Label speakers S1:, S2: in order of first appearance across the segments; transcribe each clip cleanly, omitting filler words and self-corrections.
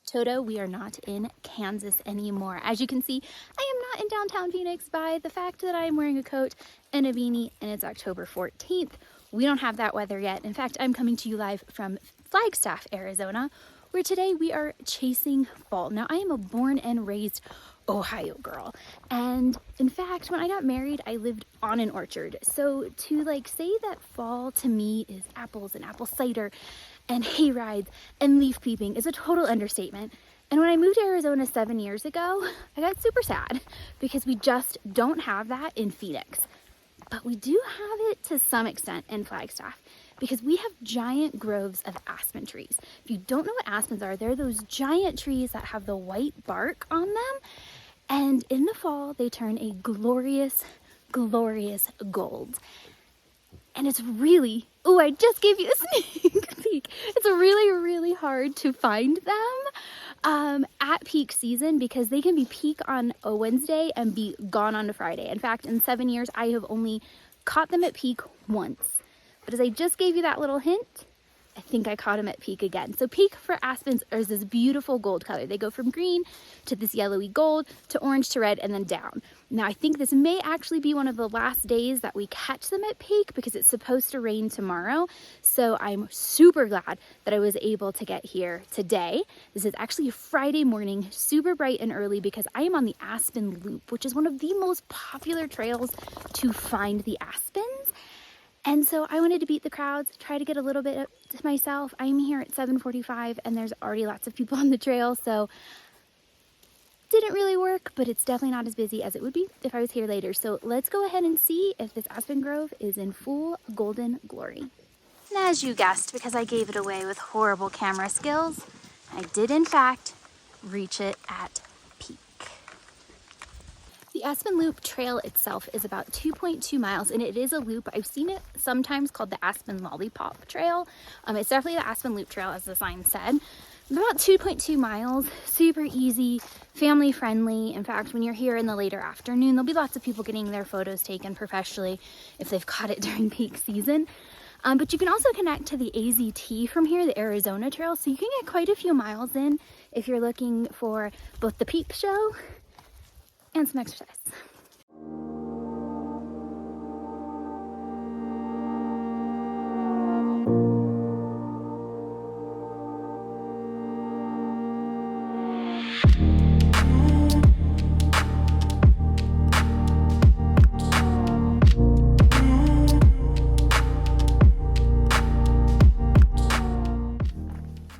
S1: Toto, we are not in Kansas anymore. As you can see, I am not in downtown Phoenix by the fact that I'm wearing a coat and a beanie, and it's October 14th. We don't have that weather yet. In fact, I'm coming to you live from Flagstaff, Arizona, where today we are chasing fall. Now, I am a born and raised Ohio girl, and in fact, when I got married, I lived on an orchard. So to say that fall to me is apples and apple cider and hay rides and leaf peeping is a total understatement. And when I moved to Arizona 7 years ago, I got super sad because we just don't have that in Phoenix. But we do have it to some extent in Flagstaff because we have giant groves of aspen trees. If you don't know what aspens are, they're those giant trees that have the white bark on them. And in the fall, they turn a glorious, glorious gold. And it's really, oh, I just gave you a sneak peek. It's really, really hard to find them at peak season because they can be peak on a Wednesday and be gone on a Friday. In fact, in 7 years, I have only caught them at peak once. But as I just gave you that little hint, I think I caught them at peak again. So peak for aspens is this beautiful gold color. They go from green to this yellowy gold to orange to red and then down. Now I think this may actually be one of the last days that we catch them at peak because it's supposed to rain tomorrow. So I'm super glad that I was able to get here today. This is actually a Friday morning, super bright and early because I am on the Aspen Loop, which is one of the most popular trails to find the aspens. And so I wanted to beat the crowds, try to get a little bit to myself. I'm here at 7:45 and there's already lots of people on the trail, so didn't really work, but it's definitely not as busy as it would be if I was here later. So let's go ahead and see if this aspen grove is in full golden glory. And as you guessed, because I gave it away with horrible camera skills, I did in fact reach it at peak. The Aspen Loop trail itself is about 2.2 miles, and it is a loop. I've seen it sometimes called the Aspen Lollipop Trail. It's definitely the Aspen Loop Trail, as the sign said. About 2.2 miles, super easy, family friendly. In fact, when you're here in the later afternoon, there'll be lots of people getting their photos taken professionally if they've caught it during peak season. But you can also connect to the AZT from here, the Arizona Trail, so you can get quite a few miles in if you're looking for both the peep show and some exercise.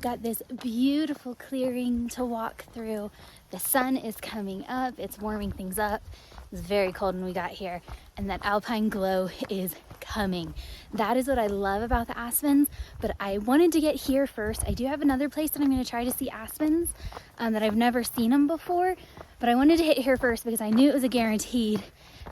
S1: Got this beautiful clearing to walk through. The sun is coming up, it's warming things up. It was very cold when we got here, and that alpine glow is coming. That is what I love about the aspens, but I wanted to get here first. I do have another place that I'm going to try to see aspens that I've never seen them before, but I wanted to hit here first because I knew it was a guaranteed,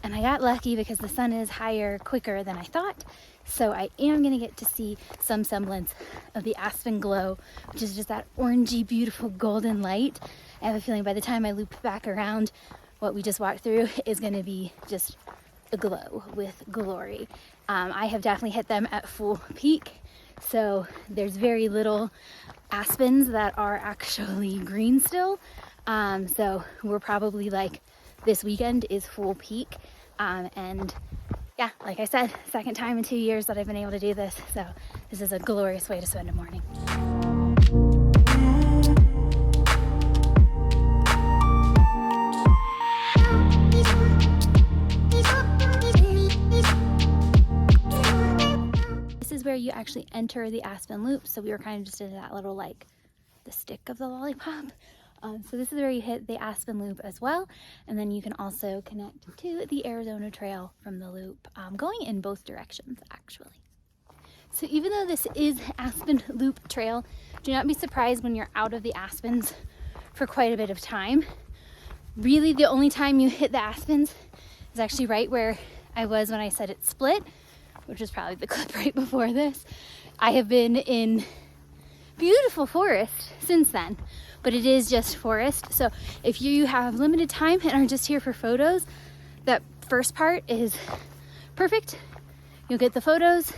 S1: and I got lucky because the sun is higher quicker than I thought. So I am going to get to see some semblance of the aspen glow, which is just that orangey, beautiful golden light. I have a feeling by the time I loop back around, what we just walked through is going to be just a glow with glory. I have definitely hit them at full peak, so there's very little aspens that are actually green still. So we're probably this weekend is full peak, and yeah, like I said, second time in 2 years that I've been able to do this, so this is a glorious way to spend a morning. This is where you actually enter the Aspen Loop, so we were kind of just in that little the stick of the lollipop. So this is where you hit the Aspen Loop as well, and then you can also connect to the Arizona Trail from the loop, going in both directions actually. So even though this is Aspen Loop Trail, do not be surprised when you're out of the aspens for quite a bit of time. Really the only time you hit the aspens is actually right where I was when I said it split, which was probably the clip right before this. I have been in beautiful forest since then, but it is just forest. So if you have limited time and are just here for photos, that first part is perfect. You'll get the photos,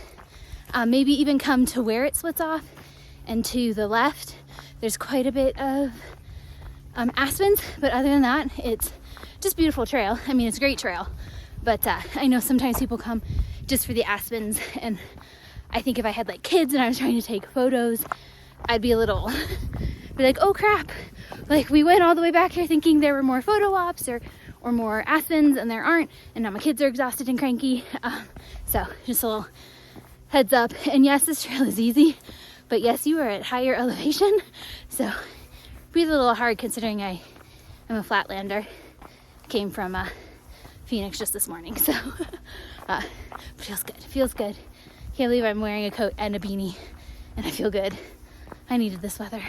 S1: maybe even come to where it splits off and to the left There's quite a bit of aspens, but other than that, it's just beautiful trail. I mean, it's a great trail, but I know sometimes people come just for the aspens, and I think if I had like kids and I was trying to take photos, I'd be a little, be like, oh crap, like we went all the way back here thinking there were more photo ops or more aspens, and there aren't, and now my kids are exhausted and cranky. So just a little heads up. And yes, this trail is easy, but yes, you are at higher elevation, so breathe a little hard considering I am a flatlander. Came from Phoenix just this morning, so feels good, feels good. Can't believe I'm wearing a coat and a beanie, and I feel good. I needed this weather.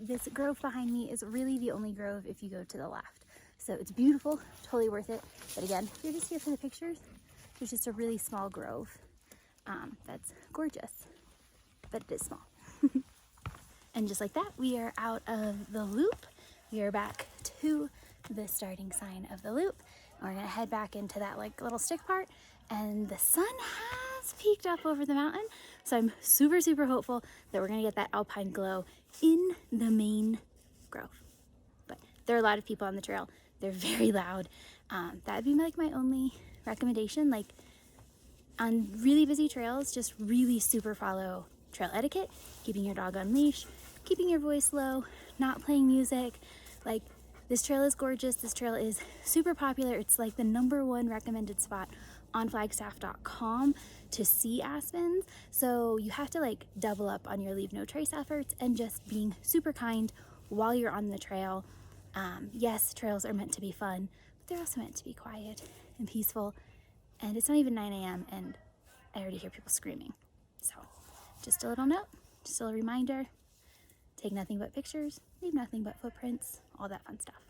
S1: This grove behind me is really the only grove if you go to the left. So it's beautiful, totally worth it. But again, if you're just here for the pictures, there's just a really small grove that's gorgeous, but it is small. And just like that, we are out of the loop. We are back to the starting sign of the loop. And we're gonna head back into that like little stick part, and the sun has peeked up over the mountain. So I'm super, super hopeful that we're gonna get that alpine glow in the main grove. But there are a lot of people on the trail. They're very loud. That'd be like my only recommendation. Like on really busy trails, just really super follow trail etiquette, keeping your dog on leash, keeping your voice low, not playing music. Like this trail is gorgeous. This trail is super popular. It's like the #1 recommended spot on flagstaff.com to see aspens. So you have to like double up on your leave no trace efforts and just being super kind while you're on the trail. Yes, trails are meant to be fun, but they're also meant to be quiet and peaceful. And it's not even 9 a.m. and I already hear people screaming. So just a little note, just a little reminder, take nothing but pictures, leave nothing but footprints, all that fun stuff.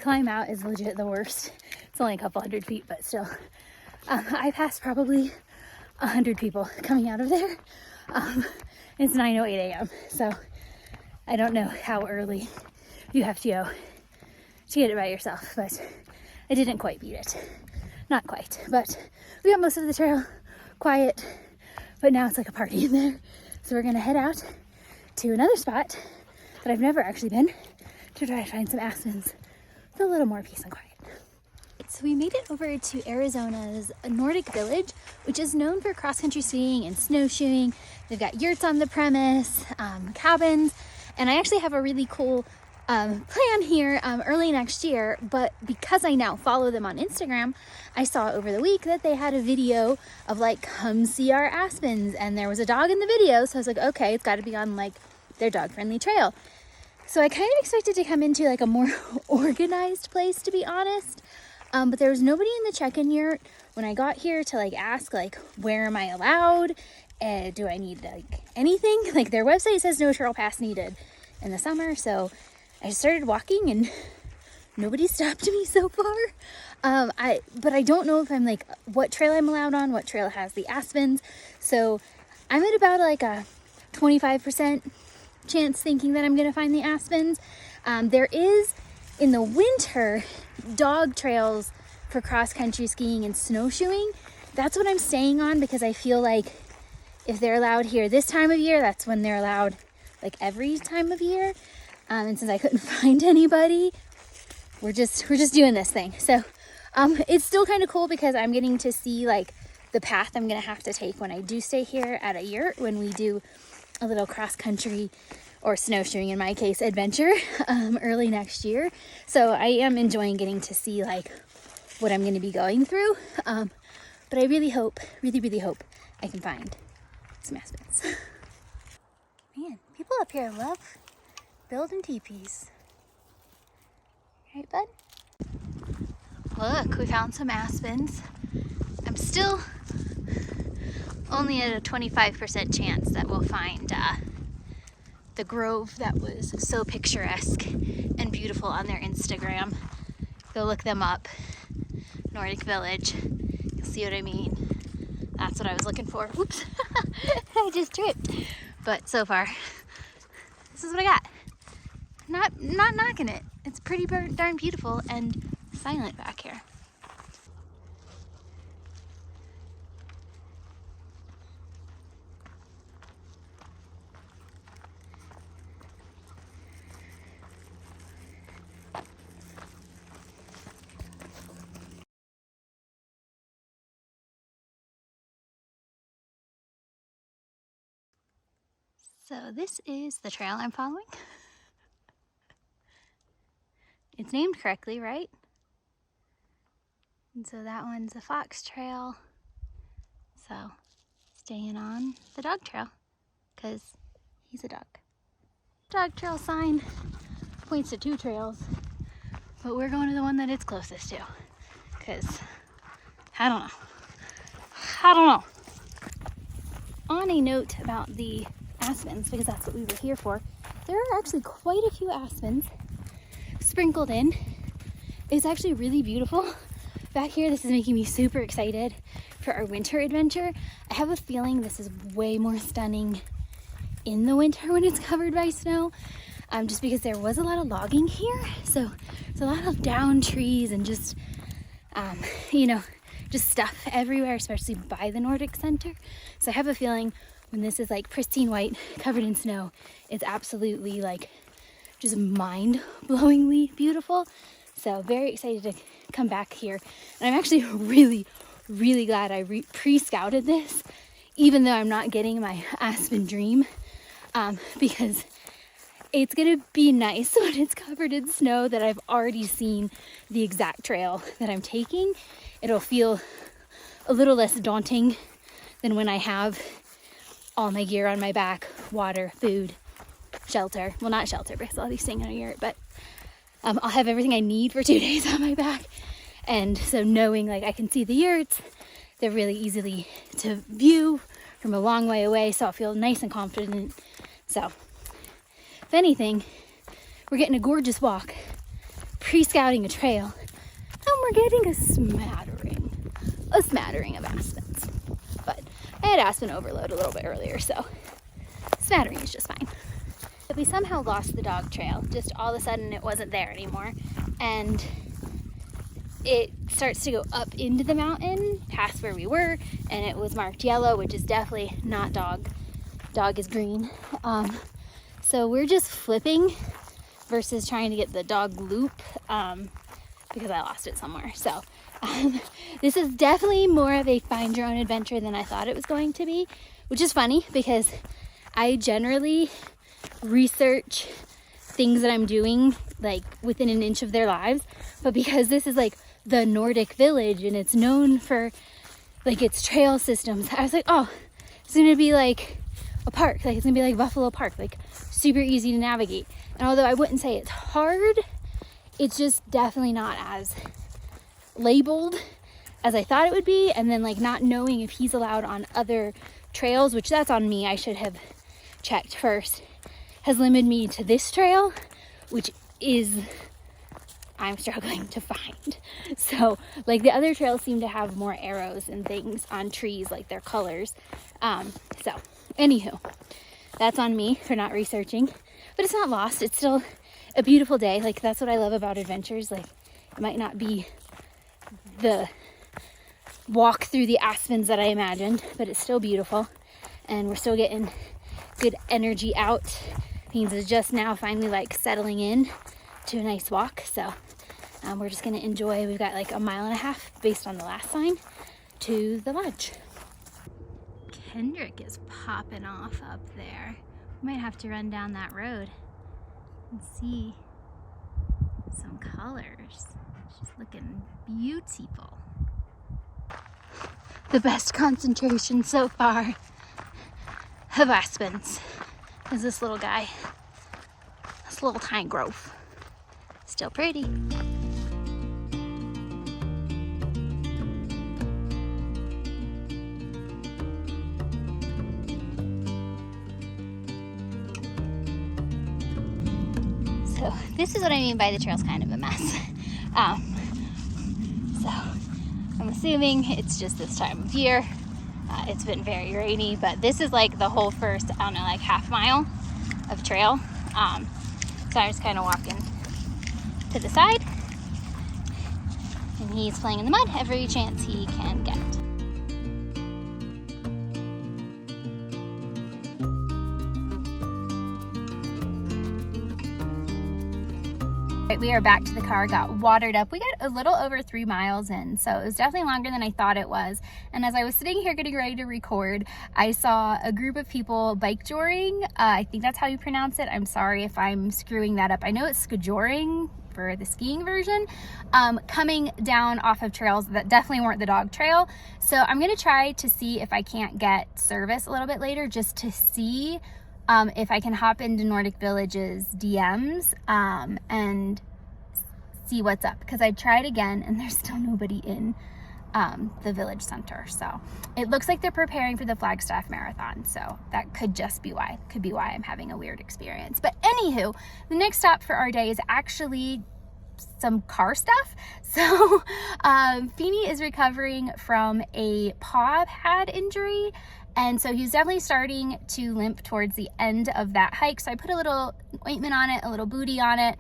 S1: Climb out is legit the worst. It's only a couple hundred feet, but still. I passed probably 100 people coming out of there. It's 9:08 a.m. So I don't know how early you have to go to get it by yourself, but I didn't quite beat it. Not quite, but we got most of the trail quiet, but now it's like a party in there. So we're gonna head out to another spot that I've never actually been to try to find some aspens with a little more peace and quiet. So we made it over to Arizona's Nordic Village, which is known for cross-country skiing and snowshoeing. They've got yurts on the premise, cabins, and I actually have a really cool plan here early next year, but because I now follow them on Instagram, I saw over the week that they had a video of like, come see our aspens, and there was a dog in the video, so I was like, okay, it's got to be on like their dog-friendly trail. So I kind of expected to come into like a more organized place, to be honest, but there was nobody in the check-in yurt when I got here to like ask like, where am I allowed, and do I need like anything? Like, their website says no trail pass needed in the summer, so I started walking and nobody stopped me so far. But I don't know if I'm like, what trail I'm allowed on, what trail has the aspens. So I'm at about like a 25% chance thinking that I'm gonna find the aspens. There is, in the winter, dog trails for cross-country skiing and snowshoeing. That's what I'm staying on, because I feel like if they're allowed here this time of year, that's when they're allowed like every time of year. And since I couldn't find anybody, we're just doing this thing. So it's still kind of cool because I'm getting to see like the path I'm gonna have to take when I do stay here at a yurt, when we do a little cross country, or snowshoeing in my case, adventure early next year. So I am enjoying getting to see like what I'm gonna be going through. But I really hope I can find some aspens. Man, people up here love building teepees. Right, bud? Look, we found some aspens. I'm still only at a 25% chance that we'll find the grove that was so picturesque and beautiful on their Instagram. Go look them up. Nordic Village. You'll see what I mean. That's what I was looking for. Oops. I just tripped. But so far, this is what I got. Not knocking it. It's pretty darn beautiful and silent back here. So this is the trail I'm following. It's named correctly, right? And so that one's a fox trail. So staying on the dog trail, because he's a dog. Dog trail sign points to 2 trails, but we're going to the one that it's closest to, because I don't know. On a note about the aspens, because that's what we were here for, there are actually quite a few aspens sprinkled in. It's actually really beautiful back here. This is making me super excited for our winter adventure. I have a feeling this is way more stunning in the winter when it's covered by snow, just because there was a lot of logging here, so it's a lot of down trees and just just stuff everywhere, especially by the Nordic Center. So I have a feeling when this is like pristine white covered in snow, it's absolutely like just mind-blowingly beautiful. So very excited to come back here. And I'm actually really glad I pre-scouted this, even though I'm not getting my aspen dream, because it's gonna be nice when it's covered in snow that I've already seen the exact trail that I'm taking. It'll feel a little less daunting than when I have all my gear on my back, water, food, shelter. Well, not shelter because I'll be staying in a yurt, but I'll have everything I need for 2 days on my back. And so knowing like I can see the yurts, they're really easily to view from a long way away, so I'll feel nice and confident. So if anything, we're getting a gorgeous walk, pre-scouting a trail, and we're getting a smattering of aspens. But I had aspen overload a little bit earlier, so smattering is just fine. But we somehow lost the dog trail. Just all of a sudden it wasn't there anymore. And it starts to go up into the mountain past where we were, and it was marked yellow, which is definitely not dog. Dog is green. So we're just flipping versus trying to get the dog loop, because I lost it somewhere. So this is definitely more of a find your own adventure than I thought it was going to be, which is funny because I generally research things that I'm doing like within an inch of their lives, but because this is like the Nordic village and it's known for like its trail systems, I was like, oh, it's gonna be like a park, like it's gonna be like Buffalo Park, like super easy to navigate. And although I wouldn't say it's hard, it's just definitely not as labeled as I thought it would be. And then like not knowing if he's allowed on other trails, which that's on me, I should have checked first, has limited me to this trail, which is I'm struggling to find. So like the other trails seem to have more arrows and things on trees, like their colors. So anywho, that's on me for not researching, but it's not lost. It's still a beautiful day. Like that's what I love about adventures. Like it might not be the walk through the aspens that I imagined, but it's still beautiful and we're still getting good energy out. Beans is just now finally like settling in to a nice walk. So we're just gonna enjoy. We've got like 1.5 miles based on the last sign to the lodge. Kendrick is popping off up there. We might have to run down that road and see some colors. She's looking beautiful. The best concentration so far of aspens is this little guy, this little tiny grove. Still pretty. So this is what I mean by the trail's kind of a mess. So I'm assuming it's just this time of year. It's been very rainy, but this is like the whole first, I don't know, like half mile of trail. So I'm just kind of walking to the side, and he's playing in the mud every chance he can get. We are back to the car, got watered up. We got a little over 3 miles in, so it was definitely longer than I thought it was. And as I was sitting here getting ready to record, I saw a group of people bike joring. I think that's how you pronounce it. I'm sorry if I'm screwing that up. I know it's skijoring for the skiing version, coming down off of trails that definitely weren't the dog trail. So I'm gonna try to see if I can't get service a little bit later, just to see if I can hop into Nordic Village's DMs and see what's up, because I tried again and there's still nobody in the village center. So it looks like they're preparing for the Flagstaff marathon, so that could just be why. Could be why I'm having a weird experience. But anywho, the next stop for our day is actually some car stuff. So Feeny is recovering from a paw pad injury, and so he's definitely starting to limp towards the end of that hike. So I put a little ointment on it, a little booty on it,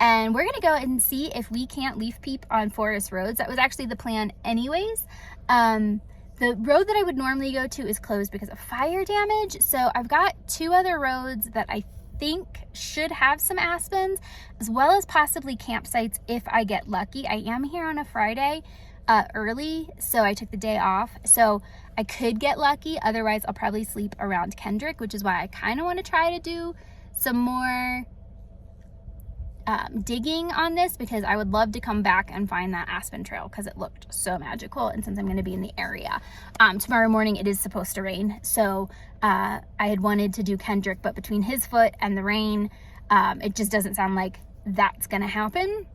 S1: and we're gonna go and see if we can't leaf peep on forest roads. That was actually the plan anyways. The road that I would normally go to is closed because of fire damage. So I've got 2 other roads that I think should have some aspens, as well as possibly campsites if I get lucky. I am here on a Friday early, so I took the day off. So I could get lucky. Otherwise, I'll probably sleep around Kendrick, which is why I kind of want to try to do some more digging on this, because I would love to come back and find that aspen trail because it looked so magical. And since I'm going to be in the area, tomorrow morning it is supposed to rain, so I had wanted to do Kendrick, but between his foot and the rain, it just doesn't sound like that's going to happen,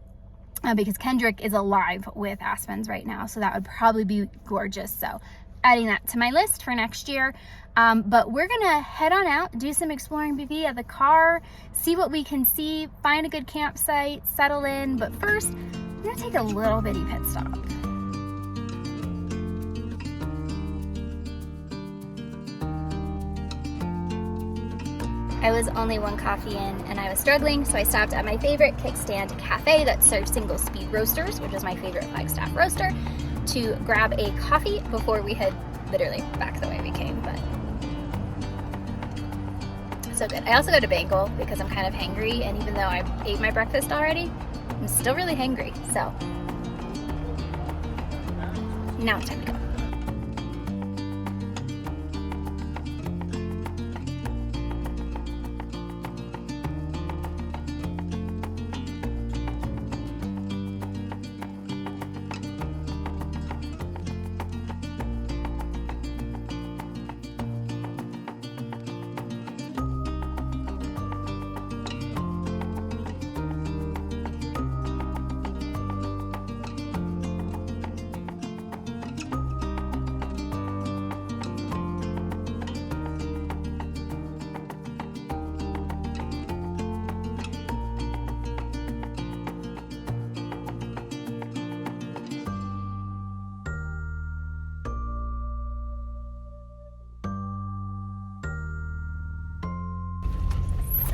S1: because Kendrick is alive with aspens right now, so that would probably be gorgeous. So adding that to my list for next year. But we're gonna head on out, do some exploring via the car, see what we can see, find a good campsite, settle in. But first, we're gonna take a little bitty pit stop. I was only 1 coffee in and I was struggling, so I stopped at my favorite kickstand cafe that serves single speed roasters, which is my favorite Flagstaff roaster, to grab a coffee before we head literally back the way we came. But so good. I also got a bagel because I'm kind of hangry, and even though I ate my breakfast already, I'm still really hangry. So now it's time to go.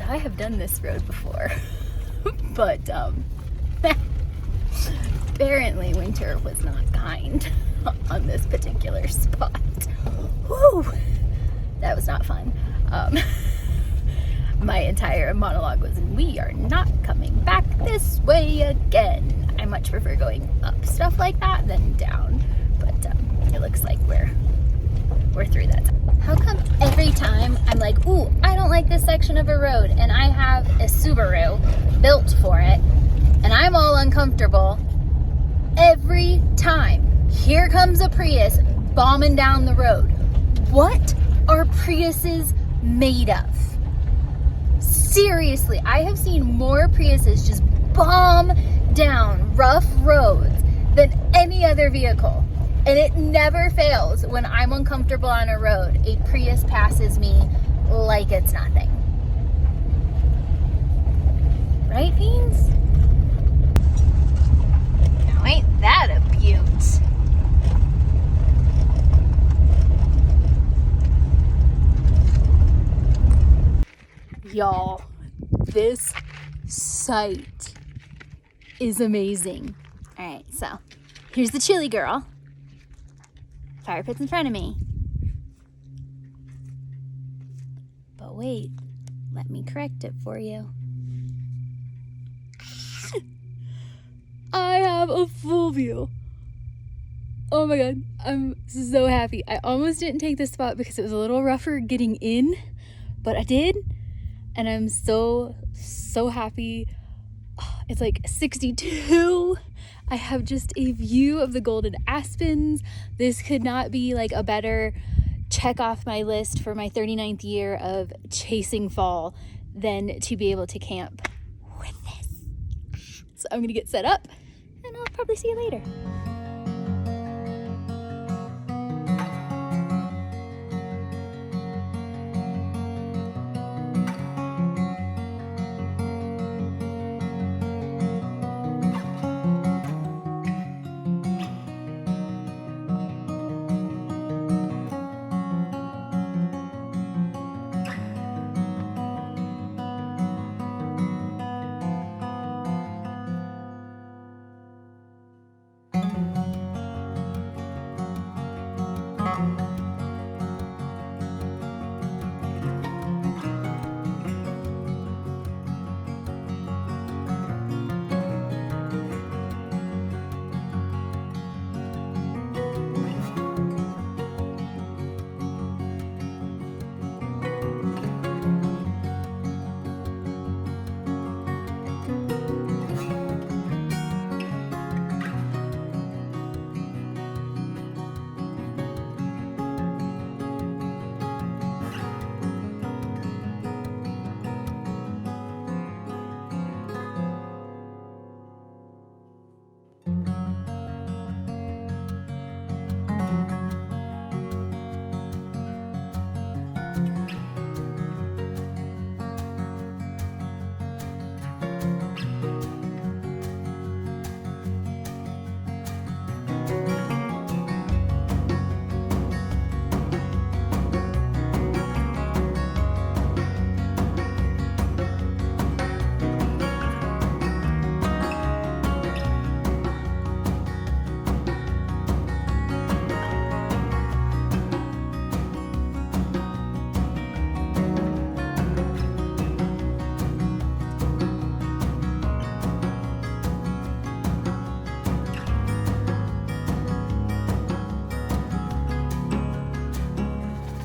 S1: I have done this road before, but apparently winter was not kind on this particular spot. Woo! That was not fun. My entire monologue was, we are not coming back this way again. I much prefer going up stuff like that than down, but it looks like we're through that. How come every time I'm like, ooh, I don't like this section of a road, and I have a Subaru built for it, and I'm all uncomfortable, every time here comes a Prius bombing down the road? What are Priuses made of? Seriously, I have seen more Priuses just bomb down rough roads than any other vehicle. And it never fails when I'm uncomfortable on a road. A Prius passes me like it's nothing. Right, Beans? Now ain't that a beaut? Y'all, this site is amazing. All right, so here's the chili girl. Fire pit's in front of me. But wait, let me correct it for you. I have a full view. Oh my God, I'm so happy. I almost didn't take this spot because it was a little rougher getting in, but I did. And I'm so happy. It's like 62. I have just a view of the golden aspens. This could not be like a better check off my list for my 39th year of chasing fall than to be able to camp with this. So I'm gonna get set up and I'll probably see you later.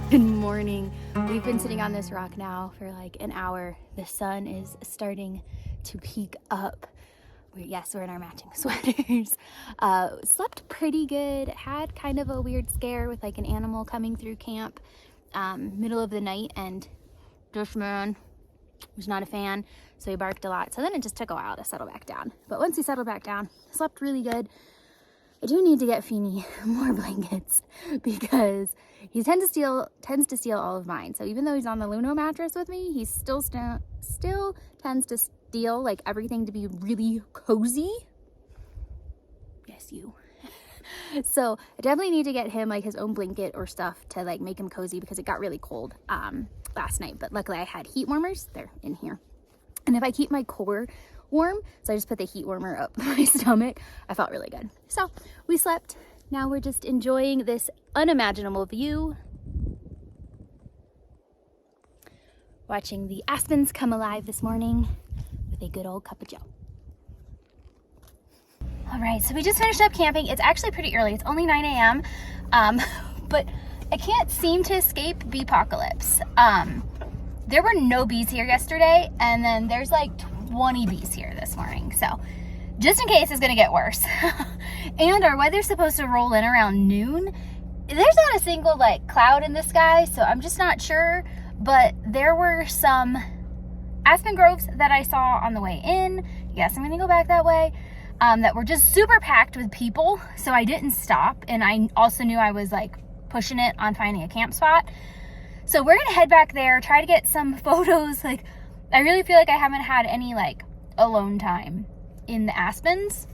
S1: Good morning. We've been sitting on this rock now for like an hour. The sun is starting to peek up. Yes, we're in our matching sweaters. Slept pretty good. Had kind of a weird scare with like an animal coming through camp middle of the night, and this man was not a fan, so he barked a lot. So then it just took a while to settle back down. But once he settled back down, slept really good. I do need to get Feeny more blankets because he tends to steal all of mine. So even though he's on the Luno mattress with me, he still tends to steal like everything to be really cozy. Yes, you. So I definitely need to get him like his own blanket or stuff to like make him cozy because it got really cold last night, but luckily I had heat warmers. They're in here. And if I keep my core warm, so I just put the heat warmer up my stomach, I felt really good. So we slept. Now we're just enjoying this unimaginable view, watching the aspens come alive this morning with a good old cup of joe. All right, so we just finished up camping. It's actually pretty early. It's only 9 a.m. But I can't seem to escape bee-pocalypse. There were no bees here yesterday, and then there's like 20 bees here this morning. So just in case it's gonna get worse. And our weather's supposed to roll in around noon. There's not a single like cloud in the sky, so I'm just not sure. But there were some aspen groves that I saw on the way in. Yes, I'm gonna go back that way. That were just super packed with people, so I didn't stop. And I also knew I was like pushing it on finding a camp spot. So we're gonna head back there, try to get some photos. Like, I really feel like I haven't had any like alone time in the aspens.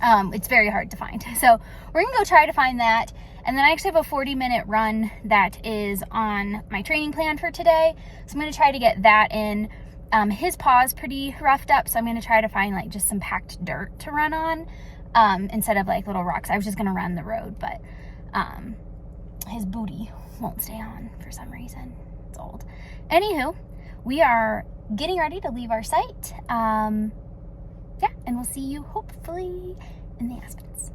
S1: It's very hard to find. So we're gonna go try to find that. And then I actually have a 40-minute run that is on my training plan for today. So I'm gonna try to get that in. His paw's pretty roughed up, so I'm gonna try to find like just some packed dirt to run on instead of like little rocks. I was just gonna run the road, but his booty won't stay on for some reason. It's old. Anywho, we are getting ready to leave our site. Yeah, and we'll see you hopefully in the aspens.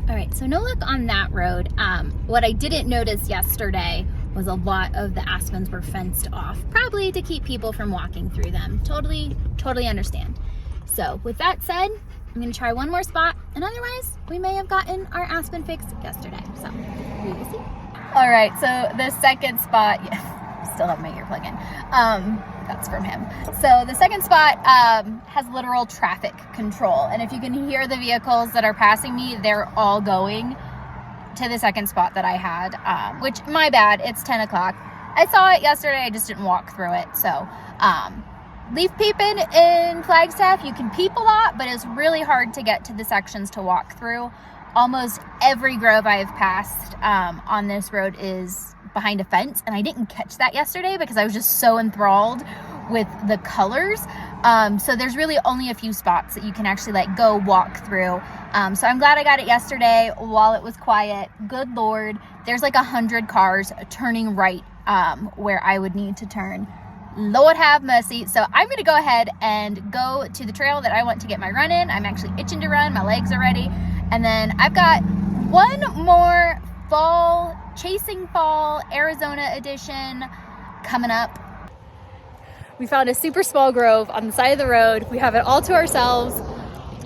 S1: All right, so no luck on that road. What I didn't notice yesterday was a lot of the aspens were fenced off, probably to keep people from walking through them. Totally understand. So with that said, I'm gonna try one more spot, and otherwise we may have gotten our aspen fix yesterday. So we will see. All right, so the second spot, yeah, still have my ear plug in. That's from him. So the second spot has literal traffic control. And if you can hear the vehicles that are passing me, they're all going to the second spot that I had, which my bad, it's 10 o'clock. I saw it yesterday, I just didn't walk through it. So leaf peeping in Flagstaff, you can peep a lot, but it's really hard to get to the sections to walk through. Almost every grove I've passed on this road is behind a fence, and I didn't catch that yesterday because I was just so enthralled with the colors. So there's really only a few spots that you can actually like go walk through. So I'm glad I got it yesterday while it was quiet. Good Lord, there's like 100 cars turning right where I would need to turn. Lord have mercy. So I'm gonna go ahead and go to the trail that I want to get my run in. I'm actually itching to run, my legs are ready. And then I've got one more Chasing Fall Arizona edition coming up. We found a super small grove on the side of the road. We have it all to ourselves,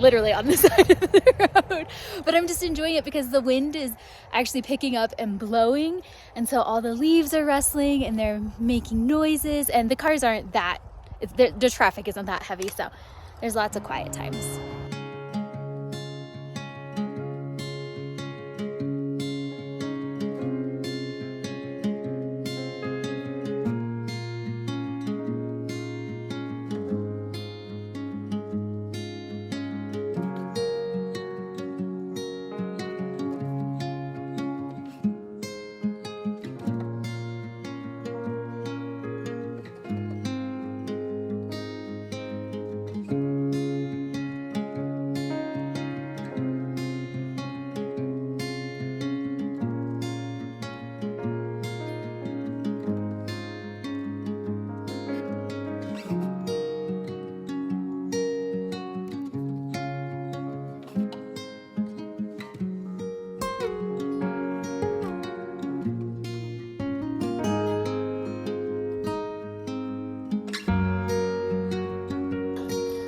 S1: literally on the side of the road. But I'm just enjoying it because the wind is actually picking up and blowing. And so all the leaves are rustling and they're making noises, and the cars aren't that, the traffic isn't that heavy. So there's lots of quiet times.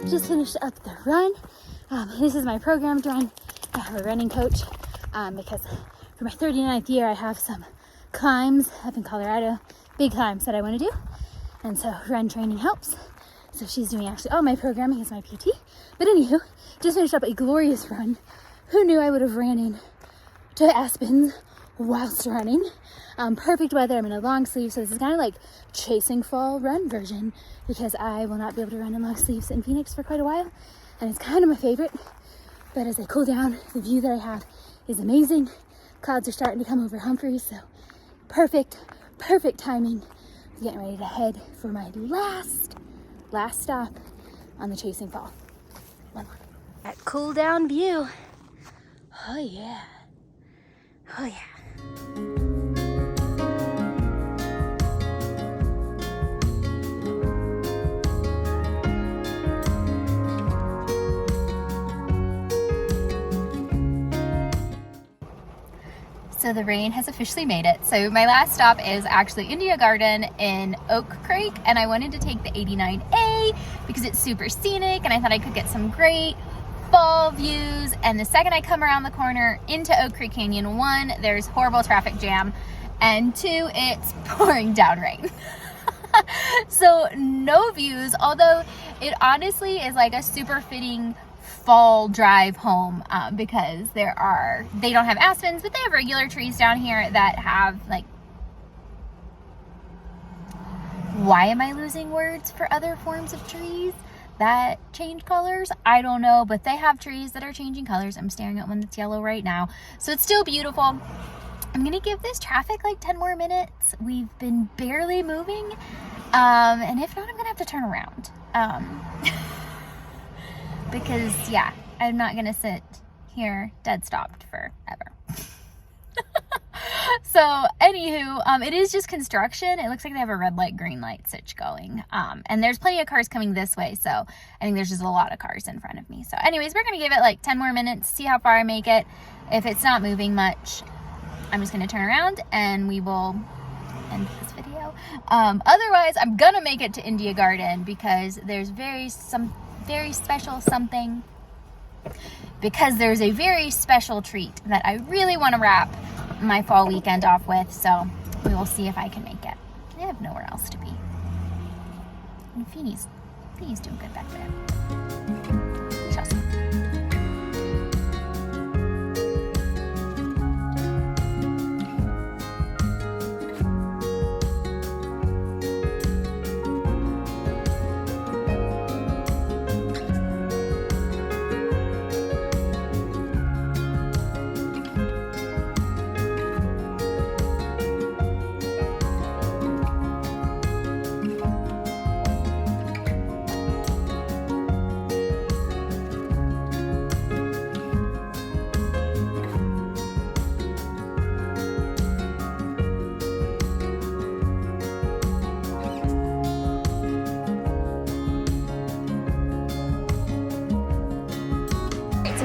S1: Just finished up the run. This is my programmed run. I have a running coach because for my 39th year I have some climbs up in Colorado, big climbs that I want to do, and so run training helps. So she's doing actually all my programming as my PT. But anywho, just finished up a glorious run. Who knew I would have ran in to aspens whilst running? Perfect weather. I'm in a long sleeve, so this is kind of like Chasing Fall run version because I will not be able to run in long sleeves in Phoenix for quite a while, and it's kind of my favorite. But as I cool down, the view that I have is amazing. Clouds are starting to come over Humphreys, so perfect timing Getting ready to head for my last stop on the Chasing Fall. One more. That cool down view. Oh yeah. Oh yeah. So the rain has officially made it. So my last stop is actually India Garden in Oak Creek, and I wanted to take the 89A because it's super scenic and I thought I could get some great fall views. And the second I come around the corner into Oak Creek Canyon, 1, there's horrible traffic jam, and 2, it's pouring down rain. So no views, although it honestly is like a super fitting fall drive home because they don't have aspens, but they have regular trees down here that have like, why am I losing words for other forms of trees that change colors? I don't know, but they have trees that are changing colors. I'm staring at one that's yellow right now, so it's still beautiful. I'm gonna give this traffic like 10 more minutes. We've been barely moving, and if not, I'm gonna have to turn around. Because yeah, I'm not gonna sit here dead stopped forever. So anywho, it is just construction. It looks like they have a red light, green light switch going. And there's plenty of cars coming this way, so I think there's just a lot of cars in front of me. So anyways, we're gonna give it like 10 more minutes, see how far I make it. If it's not moving much, I'm just gonna turn around and we will end this video. Otherwise, I'm gonna make it to India Garden because there's very special something, because there's a very special treat that I really want to wrap my fall weekend off with, so we will see if I can make it. I have nowhere else to be. And Feeny's doing good back there. We shall see.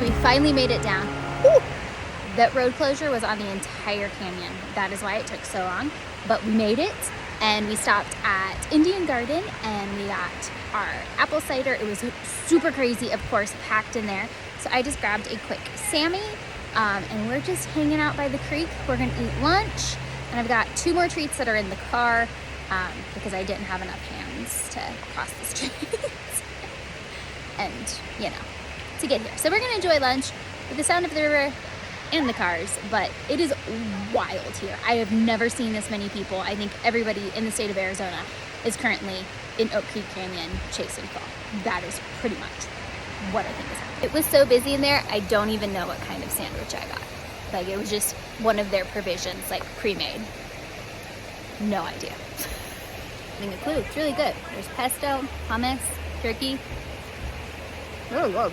S1: We finally made it down. Woo! That road closure was on the entire canyon. That is why it took so long, but we made it, and we stopped at Indian Garden and we got our apple cider. It was super crazy, of course, packed in there. So I just grabbed a quick Sammy, and we're just hanging out by the creek. We're gonna eat lunch, and I've got 2 more treats that are in the car because I didn't have enough hands to cross the street. And you know, to get here. So we're gonna enjoy lunch with the sound of the river and the cars, but it is wild here. I have never seen this many people. I think everybody in the state of Arizona is currently in Oak Creek Canyon chasing fall. That is pretty much what I think is happening. It was so busy in there, I don't even know what kind of sandwich I got. Like, it was just one of their provisions, like pre-made. No idea. I think a clue, it's really good. There's pesto, hummus, turkey. Really good.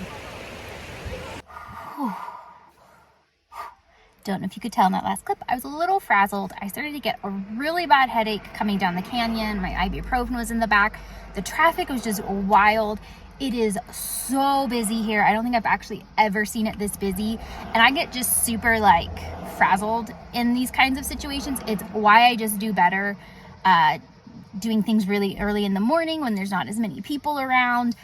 S1: Don't know if you could tell in that last clip, I was a little frazzled. I started to get a really bad headache coming down the canyon. My ibuprofen was in the back. The traffic was just wild. It is so busy here. I don't think I've actually ever seen it this busy. And I get just super like frazzled in these kinds of situations. It's why I just do better doing things really early in the morning when there's not as many people around.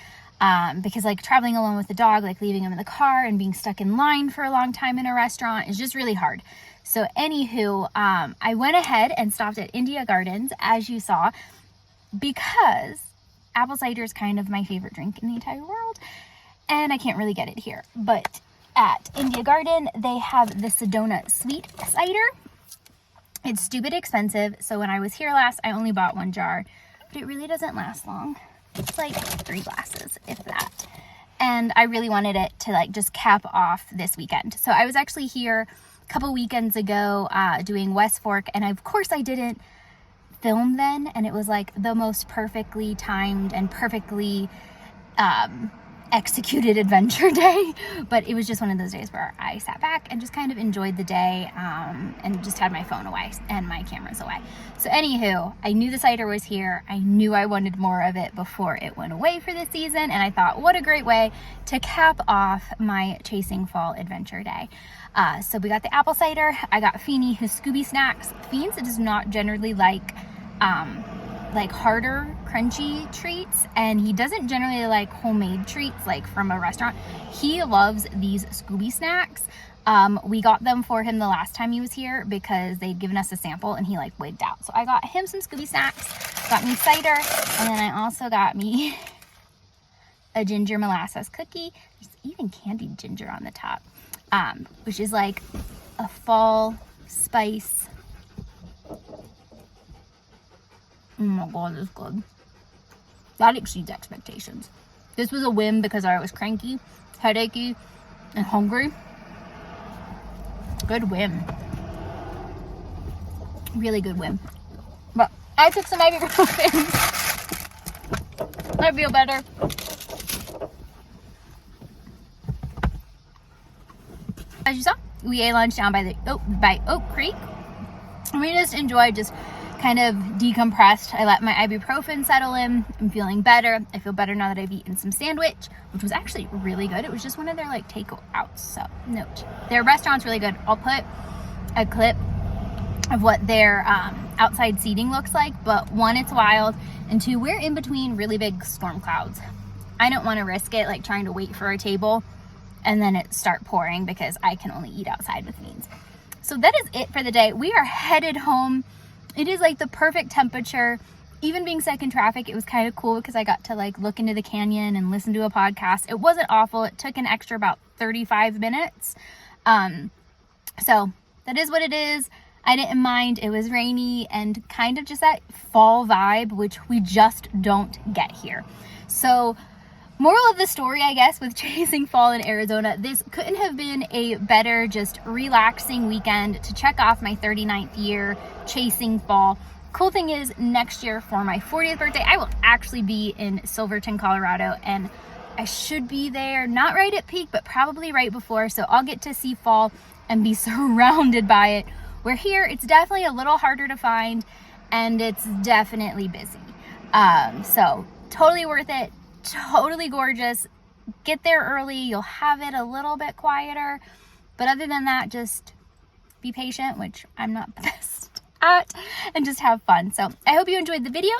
S1: Because like traveling alone with the dog, like leaving him in the car and being stuck in line for a long time in a restaurant is just really hard. So anywho, I went ahead and stopped at India Gardens, as you saw, because apple cider is kind of my favorite drink in the entire world, and I can't really get it here. But at India Garden, they have the Sedona sweet cider. It's stupid expensive, so when I was here last, I only bought 1 jar, but it really doesn't last long. It's like 3 glasses, if that. And I really wanted it to like just cap off this weekend. So I was actually here a couple weekends ago doing West Fork, and of course I didn't film then, and it was like the most perfectly timed and perfectly executed adventure day. But it was just one of those days where I sat back and just kind of enjoyed the day, and just had my phone away and my cameras away. So anywho, I knew the cider was here. I knew I wanted more of it before it went away for the season, and I thought, what a great way to cap off my Chasing Fall adventure day. So we got the apple cider. I got Feeny his Scooby snacks. Fiends does not generally like harder, crunchy treats, and he doesn't generally like homemade treats like from a restaurant. He loves these Scooby snacks. We got them for him the last time he was here because they'd given us a sample and he like wigged out. So I got him some Scooby snacks, got me cider, and then I also got me a ginger molasses cookie. There's even candied ginger on the top, which is like a fall spice. Oh my god, it's good. That exceeds expectations. This was a whim because I was cranky, headachy, and hungry. Good whim. Really good whim. But I took some ibuprofen. I feel better. As you saw, we ate lunch down by Oak Creek. We just enjoyed kind of decompressed. I let my ibuprofen settle in. I'm feeling better. I feel better now that I've eaten some sandwich, which was actually really good. It was just one of their like takeouts. So note, their restaurant's really good. I'll put a clip of what their outside seating looks like. But one, it's wild, and two, we're in between really big storm clouds. I don't want to risk it, like trying to wait for a table and then it start pouring, because I can only eat outside with Feens. So that is it for the day. We are headed home. It is like the perfect temperature. Even being stuck in traffic, it was kind of cool because I got to like look into the canyon and listen to a podcast. It wasn't awful. It took an extra about 35 minutes. So that is what it is. I didn't mind. It was rainy and kind of just that fall vibe, which we just don't get here. So moral of the story, I guess, with Chasing Fall in Arizona, this couldn't have been a better, just relaxing weekend to check off my 39th year chasing fall. Cool thing is, next year for my 40th birthday, I will actually be in Silverton, Colorado, and I should be there, not right at peak, but probably right before, so I'll get to see fall and be surrounded by it. Where here, it's definitely a little harder to find, and it's definitely busy. So totally worth it. Totally gorgeous. Get there early. You'll have it a little bit quieter. But other than that, just be patient, which I'm not the best at, and just have fun. So I hope you enjoyed the video.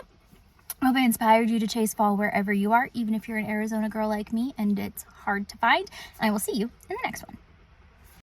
S1: I hope I inspired you to chase fall wherever you are, even if you're an Arizona girl like me and it's hard to find. And I will see you in the next one.